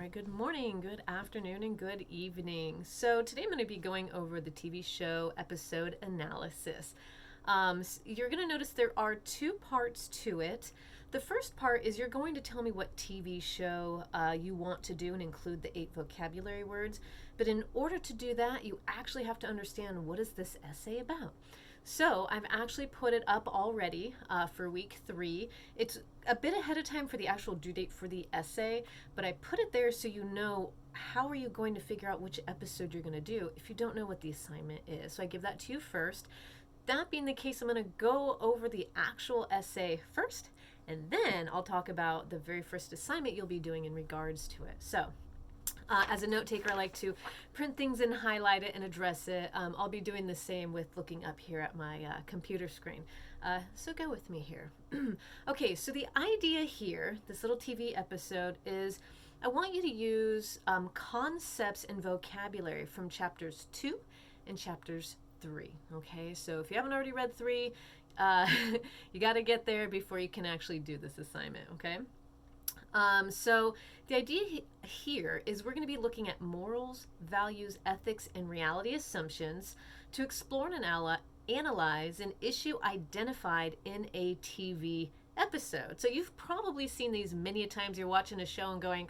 right, good morning, good afternoon, and good evening. So, today I'm going to be going over the TV show episode analysis. You're going to notice there are two parts to it. The first part is you're going to tell me what TV show you want to do and include the 8 vocabulary words. But in order to do that, you actually have to understand what is this essay about. So I've actually put it up already for week 3. It's a bit ahead of time for the actual due date for the essay, but I put it there so you know how are you going to figure out which episode you're going to do if you don't know what the assignment is. So I give that to you first. That being the case, I'm going to go over the actual essay first, and then I'll talk about the very first assignment you'll be doing in regards to it. So as a note taker, I like to print things and highlight it and address it. I'll be doing the same with looking up here at my computer screen. So go with me here. Okay, so the idea here, this little TV episode, is I want you to use concepts and vocabulary from chapters 2 and chapters 3. Okay, so if you haven't already read 3, you got to get there before you can actually do this assignment, okay? So the idea here is we're going to be looking at morals, values, ethics, and reality assumptions to explore and analyze an issue identified in a TV episode. So you've probably seen these many a times. You're watching a show and going,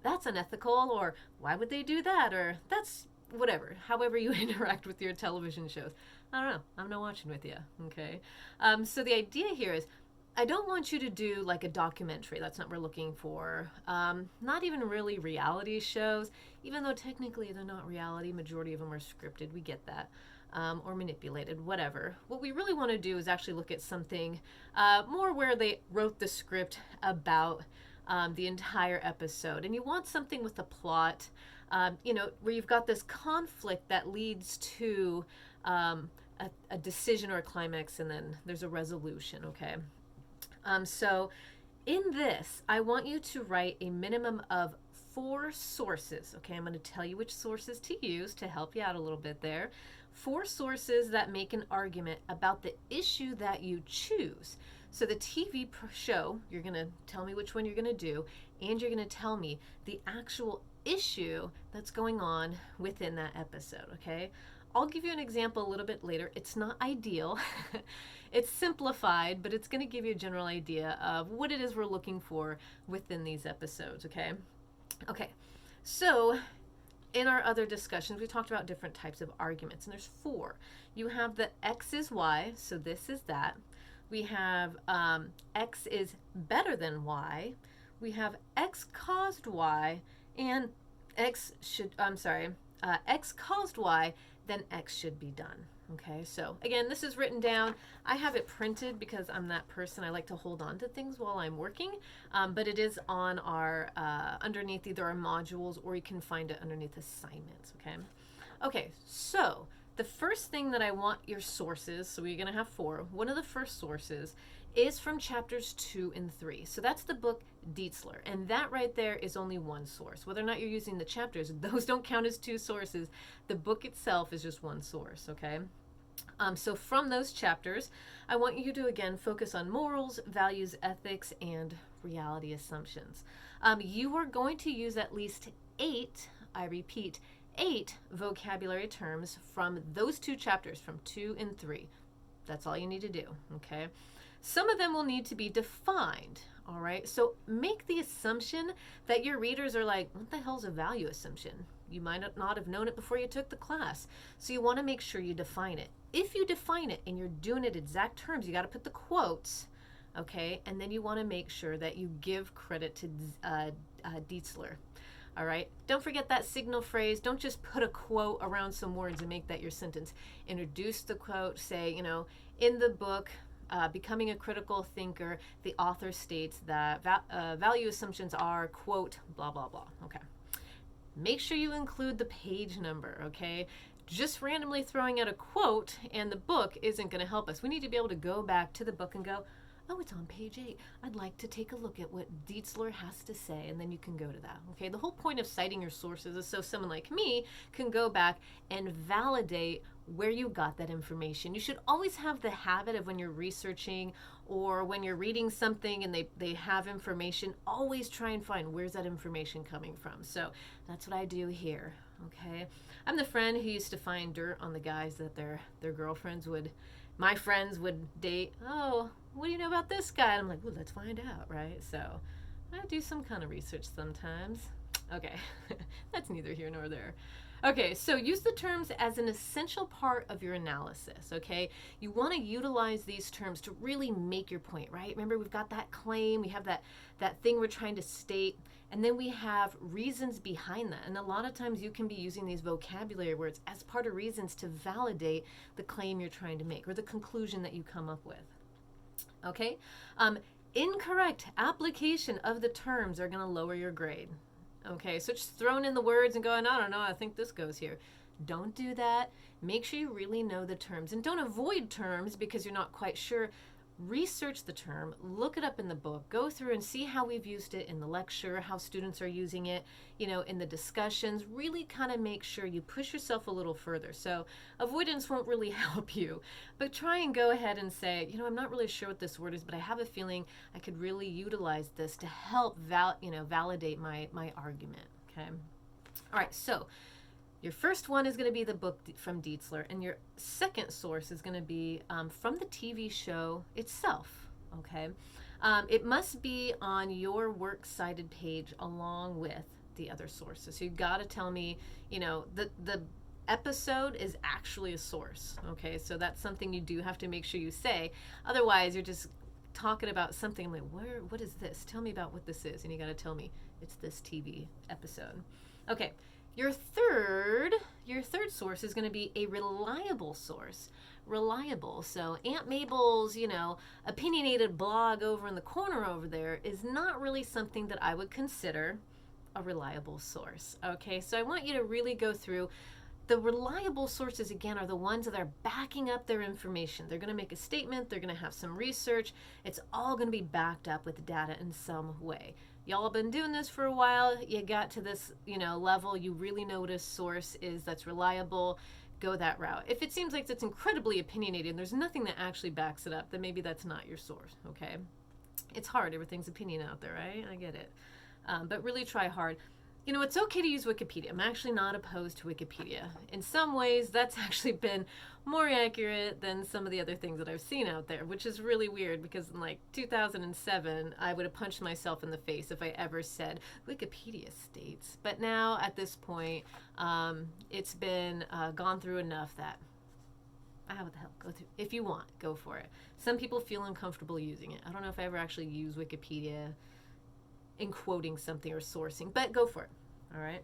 that's unethical, or why would they do that, or that's whatever, however you interact with your television shows. I don't know. I'm not watching with you, okay? So the idea here is I don't want you to do like a documentary. That's not what we're looking for. Not even really reality shows, even though technically they're not reality. Majority of them are scripted. We get that. Or manipulated, whatever. What we really want to do is actually look at something more where they wrote the script about the entire episode. And you want something with a plot, where you've got this conflict that leads to a decision or a climax, and then there's a resolution, okay? So in this, I want you to write a minimum of 4 sources. Okay, I'm going to tell you which sources to use to help you out a little bit there. 4 sources that make an argument about the issue that you choose. So the TV show, you're going to tell me which one you're going to do, and you're going to tell me the actual issue that's going on within that episode, okay? I'll give you an example a little bit later. It's not ideal. It's simplified, but it's going to give you a general idea of what it is we're looking for within these episodes, okay? Okay, so in our other discussions, we talked about different types of arguments, and there's 4. You have the X is Y, so this is that. We have X is better than Y. We have X caused Y, and X caused Y, then X should be done. Okay, so again, this is written down. I have it printed because I'm that person. I like to hold on to things while I'm working, but it is on our, underneath either our modules, or you can find it underneath assignments, okay? Okay, so the first thing that I want your sources, so we're gonna have 4. One of the first sources is from chapters 2 and 3. So that's the book Dietzler, and that right there is only one source. Whether or not you're using the chapters, those don't count as 2 sources. The book itself is just one source, okay? So from those chapters, I want you to, again, focus on morals, values, ethics, and reality assumptions. You are going to use at least 8, I repeat, 8 vocabulary terms from those 2 chapters, from 2 and 3. That's all you need to do, okay? Some of them will need to be defined, all right? So make the assumption that your readers are like, what the hell's a value assumption? You might not have known it before you took the class. So you want to make sure you define it. If you define it and you're doing it exact terms, you got to put the quotes, okay? And then you want to make sure that you give credit to Dietzler. All right, don't forget that signal phrase. Don't just put a quote around some words and make that your sentence. Introduce the quote, say, in the book, Becoming a Critical Thinker, the author states that value assumptions are, quote, blah, blah, blah. Okay. Make sure you include the page number, okay? Just randomly throwing out a quote and the book isn't going to help us. We need to be able to go back to the book and go, oh, it's on page 8. I'd like to take a look at what Dietzler has to say, and then you can go to that. Okay, the whole point of citing your sources is so someone like me can go back and validate where you got that information. You should always have the habit of when you're researching or when you're reading something and they have information, always try and find where's that information coming from. So that's what I do here. Okay, I'm the friend who used to find dirt on the guys that their girlfriends would, my friends would date. Oh, what do you know about this guy? And I'm like, well, let's find out, right? So I do some kind of research sometimes. Okay, that's neither here nor there. Okay, so use the terms as an essential part of your analysis, okay? You want to utilize these terms to really make your point, right? Remember, we've got that claim, we have that thing we're trying to state, and then we have reasons behind that. And a lot of times you can be using these vocabulary words as part of reasons to validate the claim you're trying to make or the conclusion that you come up with, okay? Incorrect application of the terms are going to lower your grade. Okay, so just throwing in the words and going, I don't know, I think this goes here. Don't do that. Make sure you really know the terms. And don't avoid terms because you're not quite sure. Research the term, look it up in the book, go through and see how we've used it in the lecture, how students are using it, you know, in the discussions. Really kind of make sure you push yourself a little further. So avoidance won't really help you, but try and go ahead and say, you know, I'm not really sure what this word is, but I have a feeling I could really utilize this to help validate my argument. Okay. All right. So your first one is going to be the book from Dietzler, and your second source is going to be from the TV show itself, okay? It must be on your works cited page along with the other sources. So you've got to tell me, you know, the episode is actually a source, okay? So that's something you do have to make sure you say. Otherwise, you're just talking about something. I'm like, what is this? Tell me about what this is. And you got to tell me it's this TV episode. Okay. Your third source is going to be a reliable source. Reliable. So Aunt Mabel's, you know, opinionated blog over in the corner over there is not really something that I would consider a reliable source. Okay, so I want you to really go through. The reliable sources, again, are the ones that are backing up their information. They're going to make a statement. They're going to have some research. It's all going to be backed up with data in some way. Y'all have been doing this for a while. You got to this, you know, level. You really know what a source is that's reliable. Go that route. If it seems like it's incredibly opinionated and there's nothing that actually backs it up, then maybe that's not your source, okay? It's hard. Everything's opinion out there, right? I get it. But really try hard. You know, it's okay to use Wikipedia. I'm actually not opposed to Wikipedia. In some ways, that's actually been more accurate than some of the other things that I've seen out there, which is really weird because in like 2007, I would have punched myself in the face if I ever said Wikipedia states. But now at this point, it's been gone through enough that, what the hell, go through. If you want, go for it. Some people feel uncomfortable using it. I don't know if I ever actually use Wikipedia in quoting something or sourcing, but go for it. All right.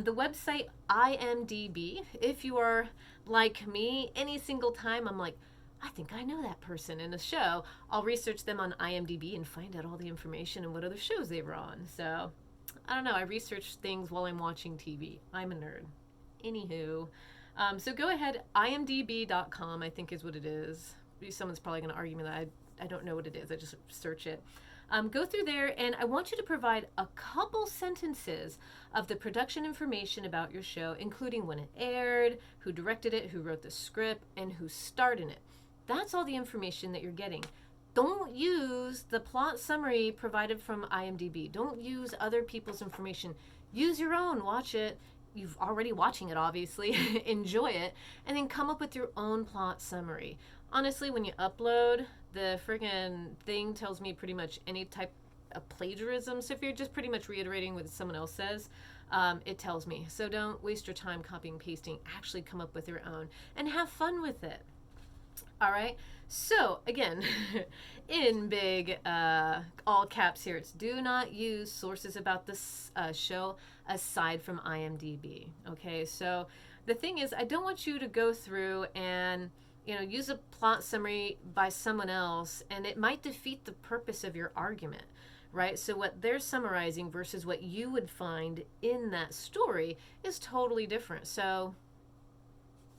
The website IMDb, if you are like me, any single time I'm like, I think I know that person in a show, I'll research them on IMDb and find out all the information and what other shows they were on. So I don't know, I research things while I'm watching TV. I'm a nerd. Anywho, so go ahead, imdb.com I think is what it is. Someone's probably going to argue me that I don't know what it is. I just search it. Go through there, and I want you to provide a couple sentences of the production information about your show, including when it aired, who directed it, who wrote the script, and who starred in it. That's all the information that you're getting. Don't use the plot summary provided from IMDb. Don't use other people's information. Use your own. Watch it. You've already watching it, obviously. Enjoy it. And then come up with your own plot summary. Honestly, when you upload, the friggin' thing tells me pretty much any type of plagiarism. So if you're just pretty much reiterating what someone else says, it tells me. So don't waste your time copying and pasting. Actually come up with your own and have fun with it. All right. So again, in big all caps here, it's do not use sources about this show aside from IMDb. Okay. So the thing is, I don't want you to go through and use a plot summary by someone else, and it might defeat the purpose of your argument, right? So what they're summarizing versus what you would find in that story is totally different. So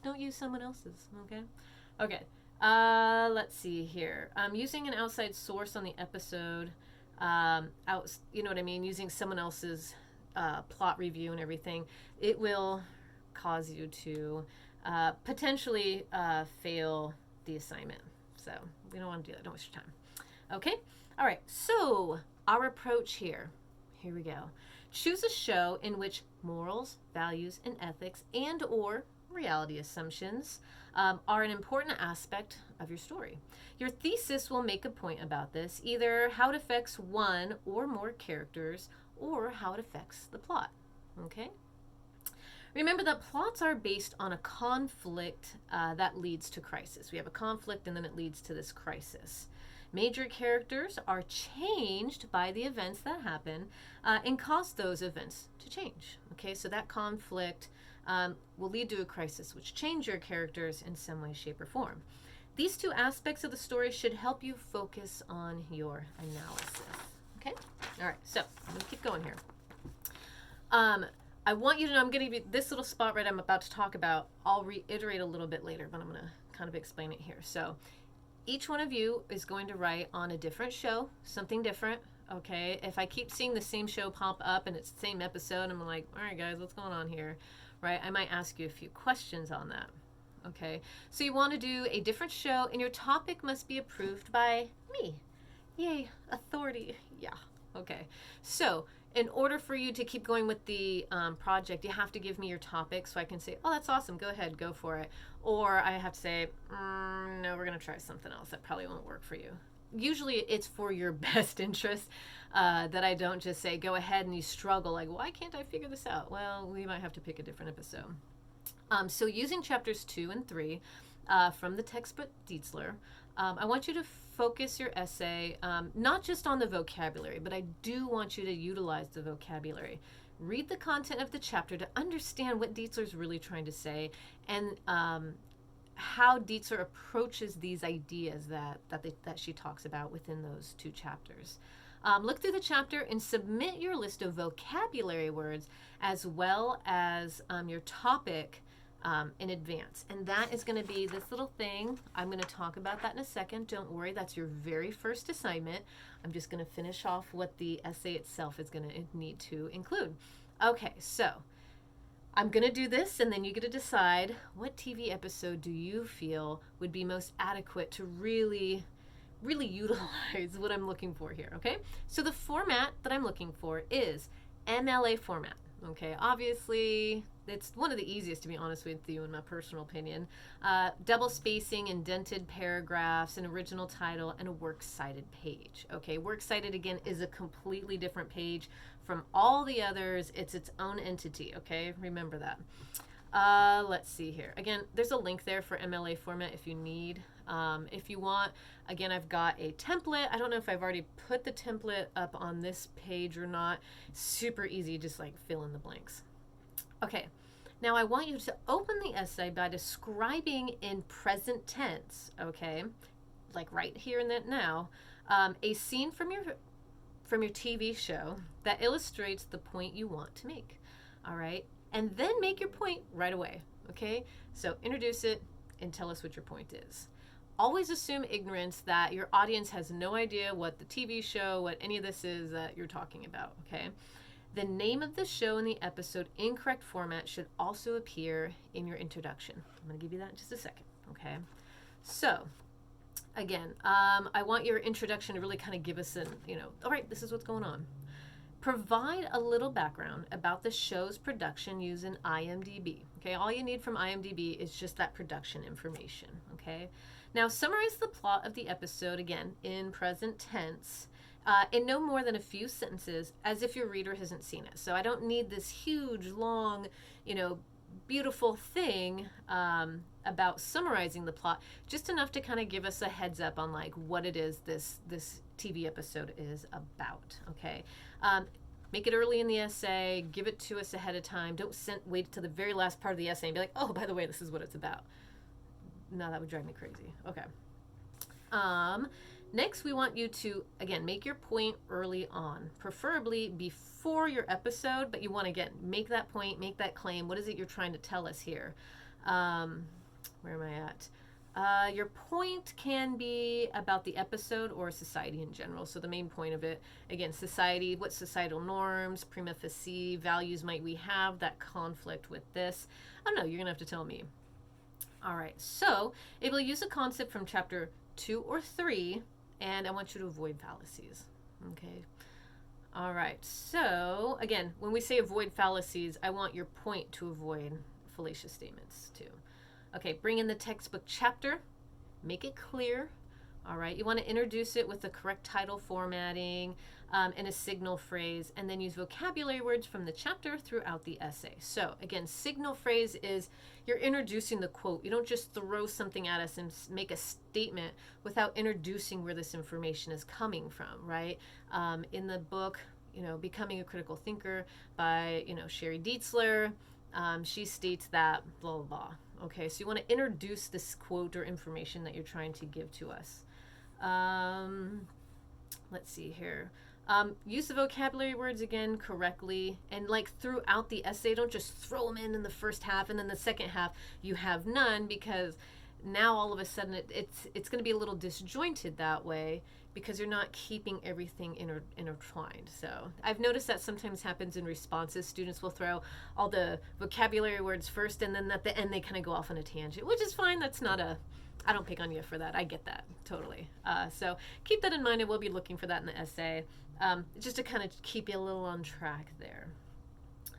don't use someone else's, okay? Okay, Let's see here. Using an outside source on the episode, you know what I mean? Using someone else's plot review and everything, it will cause you to potentially fail the assignment. So we don't want to do that. Don't waste your time. Okay? All right. So our approach here. Here we go. Choose a show in which morals, values, and ethics and/or reality assumptions are an important aspect of your story. Your thesis will make a point about this, either how it affects one or more characters or how it affects the plot. Okay? Remember that plots are based on a conflict that leads to crisis. We have a conflict and then it leads to this crisis. Major characters are changed by the events that happen and cause those events to change. Okay, so that conflict will lead to a crisis, which change your characters in some way, shape, or form. These two aspects of the story should help you focus on your analysis. Okay, all right, so I'm going to keep going here. I want you to know I'm going to give you this little spot right I'm about to talk about. I'll reiterate a little bit later, but I'm going to kind of explain it here. So each one of you is going to write on a different show, something different. Okay, if I keep seeing the same show pop up and it's the same episode, I'm like, all right, guys, what's going on here? Right? I might ask you a few questions on that. Okay, so you want to do a different show, and your topic must be approved by me. Yay, authority. Yeah. Okay, so in order for you to keep going with the project, you have to give me your topic so I can say, oh, that's awesome, go ahead, go for it. Or I have to say, no, we're going to try something else. That probably won't work for you. Usually it's for your best interest that I don't just say, go ahead, and you struggle, like, why can't I figure this out? Well, we might have to pick a different episode. So using chapters 2 and 3 from the textbook Dietzler, I want you to focus your essay not just on the vocabulary, but I do want you to utilize the vocabulary. Read the content of the chapter to understand what Dietzler's really trying to say, and how Dietzler approaches these ideas that she talks about within those 2 chapters. Look through the chapter and submit your list of vocabulary words as well as your topic in advance. And that is going to be this little thing. I'm going to talk about that in a second. Don't worry, that's your very first assignment. I'm just going to finish off what the essay itself is going to need to include. Okay, so I'm going to do this, and then you get to decide what TV episode do you feel would be most adequate to really utilize what I'm looking for here, okay? So the format that I'm looking for is MLA format, okay? Obviously, it's one of the easiest, to be honest with you, in my personal opinion. Double spacing, indented paragraphs, an original title, and a works cited page, okay? Works cited, again, is a completely different page from all the others. It's its own entity, okay? Remember that. Let's see here. Again, there's a link there for MLA format if you need. If you want, again, I've got a template. I don't know if I've already put the template up on this page or not. Super easy, just like fill in the blanks. Okay, now I want you to open the essay by describing in present tense, okay, like right here and now, a scene from your TV show that illustrates the point you want to make, all right? And then make your point right away, okay? So introduce it and tell us what your point is. Always assume ignorance, that your audience has no idea what the TV show, what any of this is that you're talking about, okay? The name of the show and the episode in correct format should also appear in your introduction. I'm going to give you that in just a second, okay? So, again, I want your introduction to really kind of give us an, all right, this is what's going on. Provide a little background about the show's production using IMDb. Okay, all you need from IMDb is just that production information. Okay, now summarize the plot of the episode, again, in present tense, in no more than a few sentences, as if your reader hasn't seen it. So I don't need this huge, long, beautiful thing about summarizing the plot, just enough to kind of give us a heads up on like what it is this TV episode is about. Okay, make it early in the essay, give it to us ahead of time. Don't wait to the very last part of the essay and be like, oh, by the way, this is what it's about. No, that would drive me crazy. Okay. Next, we want you to, again, make your point early on, preferably before your episode, but you want to, again, make that point, make that claim. What is it you're trying to tell us here? Where am I at? Your point can be about the episode or society in general. So the main point of it, again, society, what societal norms, prima facie values might we have that conflict with this? I don't know, you're going to have to tell me. All right, so it will use a concept from chapter 2 or 3, and I want you to avoid fallacies. Okay. All right, so again, when we say avoid fallacies, I want your point to avoid fallacious statements too. Okay, bring in the textbook chapter, make it clear. All right, you want to introduce it with the correct title formatting and a signal phrase, and then use vocabulary words from the chapter throughout the essay. So again, signal phrase is you're introducing the quote. You don't just throw something at us and make a statement without introducing where this information is coming from, right? In the book, Becoming a Critical Thinker by, Sherry Dietzler, she states that blah, blah, blah. Okay, so you want to introduce this quote or information that you're trying to give to us. Let's see here. Use the vocabulary words again correctly, and like throughout the essay, don't just throw them in the first half and then the second half you have none, because now all of a sudden it's going to be a little disjointed that way because you're not keeping everything intertwined. So I've noticed that sometimes happens in responses. Students will throw all the vocabulary words first, and then at the end they kind of go off on a tangent, which is fine. I don't pick on you for that. I get that totally. So keep that in mind, and we'll be looking for that in the essay, just to kind of keep you a little on track there.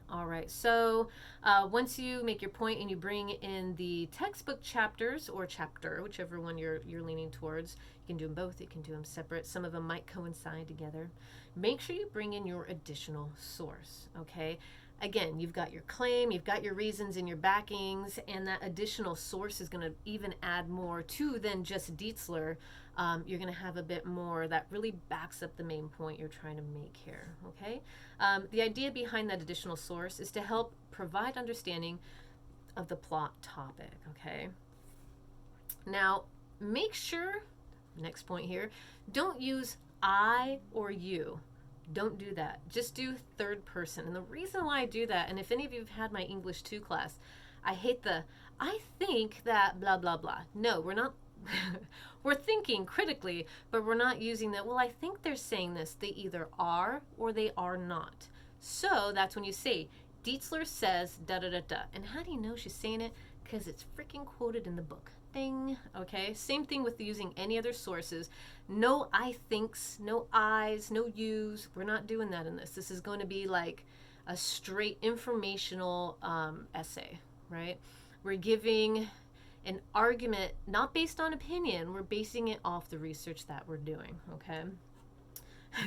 All right, so once you make your point and you bring in the textbook chapters or chapter, whichever one you're leaning towards, you can do them both, you can do them separate. Some of them might coincide together. Make sure you bring in your additional source, okay? Again, you've got your claim, you've got your reasons and your backings, and that additional source is going to even add more to than just Dietzler. You're going to have a bit more that really backs up the main point you're trying to make here, okay? The idea behind that additional source is to help provide understanding of the plot topic, okay? Now, make sure, next point here, don't use I or you. Don't do that. Just do third person. And the reason why I do that, and if any of you have had my English 2 class, I hate I think that blah, blah, blah. No, we're not. We're thinking critically, but we're not using that. Well, I think they're saying this. They either are or they are not. So that's when you say, Dietzler says da da da da. And how do you know she's saying it? Because it's freaking quoted in the book. Ding. Okay, same thing with using any other sources. No I thinks, no I's, no you's. We're not doing that in this. This is going to be like a straight informational essay, right? We're giving an argument not based on opinion. We're basing it off the research that we're doing, okay?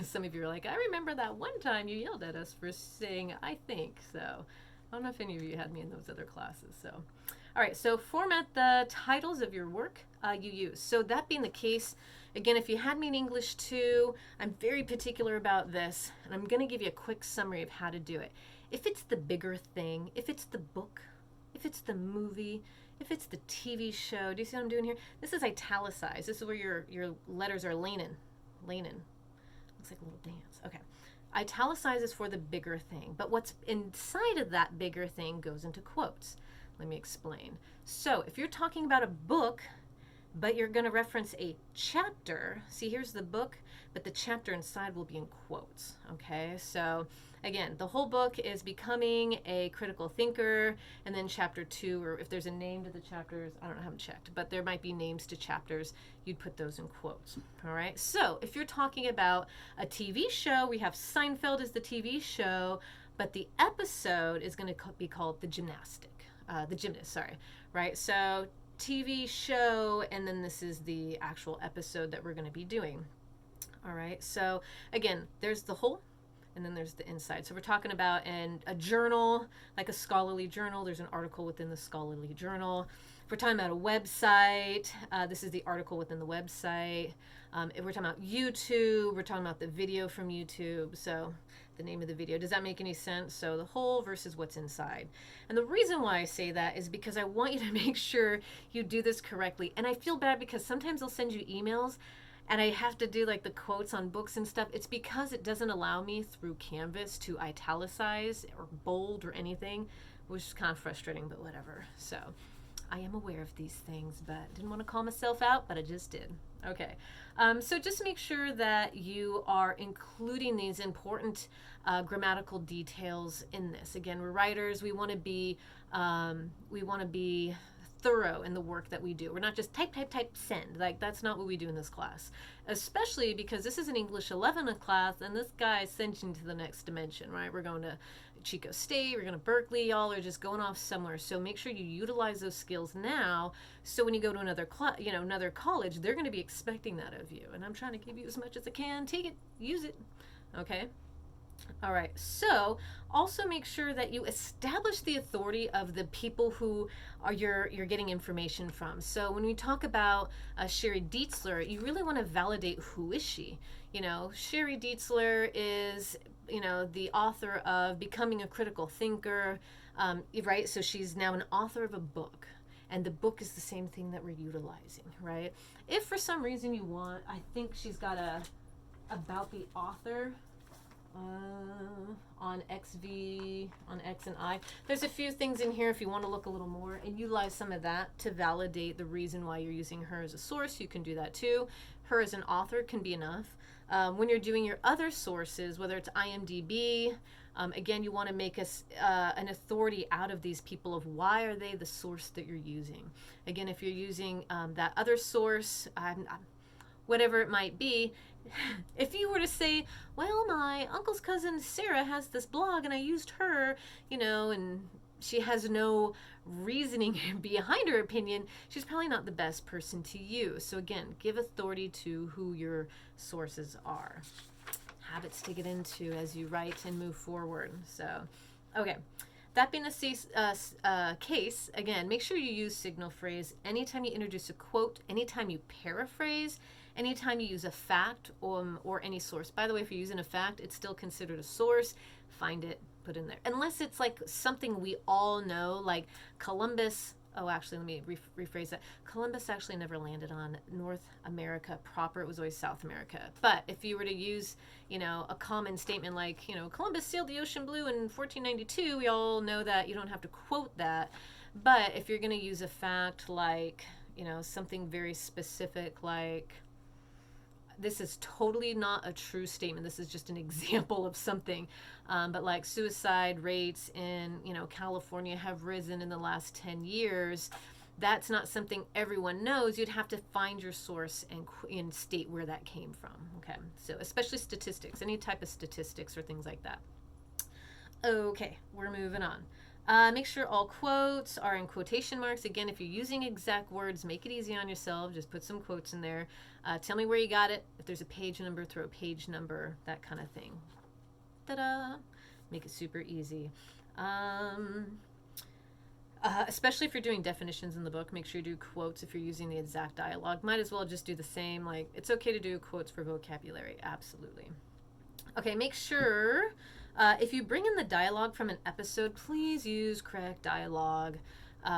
Some of you are like, I remember that one time you yelled at us for saying I think. So I don't know if any of you had me in those other classes. So all right, so format the titles of your work you use. So that being the case, again, if you had me in English 2, I'm very particular about this, and I'm going to give you a quick summary of how to do it. If it's the bigger thing, if it's the book, if it's the movie, if it's the TV show, do you see what I'm doing here? This is italicized. This is where your letters are lanin. Looks like a little dance. Okay. Italicized is for the bigger thing, but what's inside of that bigger thing goes into quotes. Let me explain. So if you're talking about a book, but you're going to reference a chapter, see, here's the book, but the chapter inside will be in quotes, okay? So again, the whole book is Becoming a Critical Thinker, and then chapter 2, or if there's a name to the chapters, I don't know, I haven't checked, but there might be names to chapters, you'd put those in quotes, all right? So if you're talking about a TV show, we have Seinfeld as the TV show, but the episode is going to be called The Gymnast, sorry, right? So TV show, and then this is the actual episode that we're going to be doing. All right, so again, there's the whole, and then there's the inside. So we're talking about a journal, like a scholarly journal. There's an article within the scholarly journal. If we're talking about a website, this is the article within the website. If we're talking about YouTube, we're talking about the video from YouTube. So the name of the video. Does that make any sense? So the whole versus what's inside. And the reason why I say that is because I want you to make sure you do this correctly. And I feel bad because sometimes they'll send you emails and I have to do like the quotes on books and stuff. It's because it doesn't allow me through Canvas to italicize or bold or anything, which is kind of frustrating, but whatever. So I am aware of these things, but didn't want to call myself out, but I just did. Okay. So just make sure that you are including these important grammatical details in this. Again, we're writers. We want to be thorough in the work that we do. We're not just type, type, type, send. Like, that's not what we do in this class. Especially because this is an English 11 class, and this guy sent you to the next dimension, right? We're going to Chico State, we're going to Berkeley, y'all are just going off somewhere. So make sure you utilize those skills now, so when you go to another another college, they're going to be expecting that of you. And I'm trying to give you as much as I can. Take it, use it. Okay? All right, so also make sure that you establish the authority of the people who are you're getting information from. So when we talk about Sherry Dietzler, you really want to validate, who is she? Sherry Dietzler is, the author of Becoming a Critical Thinker, right? So she's now an author of a book. And the book is the same thing that we're utilizing, right? If for some reason you want, I think she's got about the author on XV, on X and I. There's a few things in here if you want to look a little more and utilize some of that to validate the reason why you're using her as a source. You can do that too. Her as an author can be enough. When you're doing your other sources, whether it's IMDb, again, you want to make an authority out of these people of why are they the source that you're using. Again, if you're using that other source, whatever it might be, if you were to say, well, my uncle's cousin Sarah has this blog and I used her, and she has no reasoning behind her opinion, she's probably not the best person to use. So again, give authority to who your sources are. Habits to get into as you write and move forward. So, okay. That being the case, again, make sure you use signal phrase anytime you introduce a quote, anytime you paraphrase, anytime you use a fact or any source. By the way, if you're using a fact, it's still considered a source. Find it, put in there. Unless it's like something we all know, like Columbus. Oh, actually, let me rephrase that. Columbus actually never landed on North America proper. It was always South America. But if you were to use, a common statement like, Columbus sailed the ocean blue in 1492, we all know that. You don't have to quote that. But if you're going to use a fact like, something very specific like, this is totally not a true statement. This is just an example of something. But like suicide rates in, California have risen in the last 10 years. That's not something everyone knows. You'd have to find your source and state where that came from. Okay. So especially statistics, any type of statistics or things like that. Okay, we're moving on. Make sure all quotes are in quotation marks. Again, if you're using exact words, make it easy on yourself. Just put some quotes in there. Tell me where you got it. If there's a page number, throw a page number, that kind of thing. Ta-da! Make it super easy. Especially if you're doing definitions in the book, make sure you do quotes if you're using the exact dialogue. Might as well just do the same. Like, it's okay to do quotes for vocabulary. Absolutely. Okay, make sure... if you bring in the dialogue from an episode, please use correct dialogue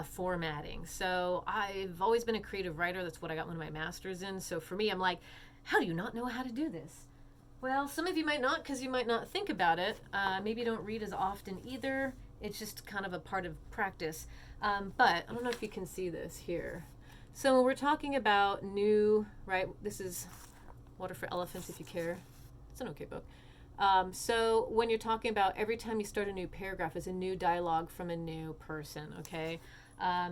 formatting. So I've always been a creative writer. That's what I got one of my masters in. So for me, I'm like, how do you not know how to do this? Well, some of you might not because you might not think about it. Maybe you don't read as often either. It's just kind of a part of practice. But I don't know if you can see this here. So when we're talking about new, right, this is Water for Elephants if you care. It's an okay book. So when you're talking about every time you start a new paragraph is a new dialogue from a new person, okay?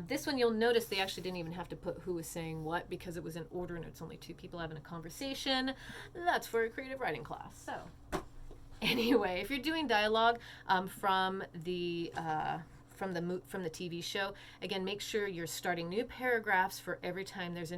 This one you'll notice they actually didn't even have to put who was saying what because it was in order and it's only two people having a conversation. That's for a creative writing class. So anyway, if you're doing dialogue from the TV show, again, make sure you're starting new paragraphs for every time there's a new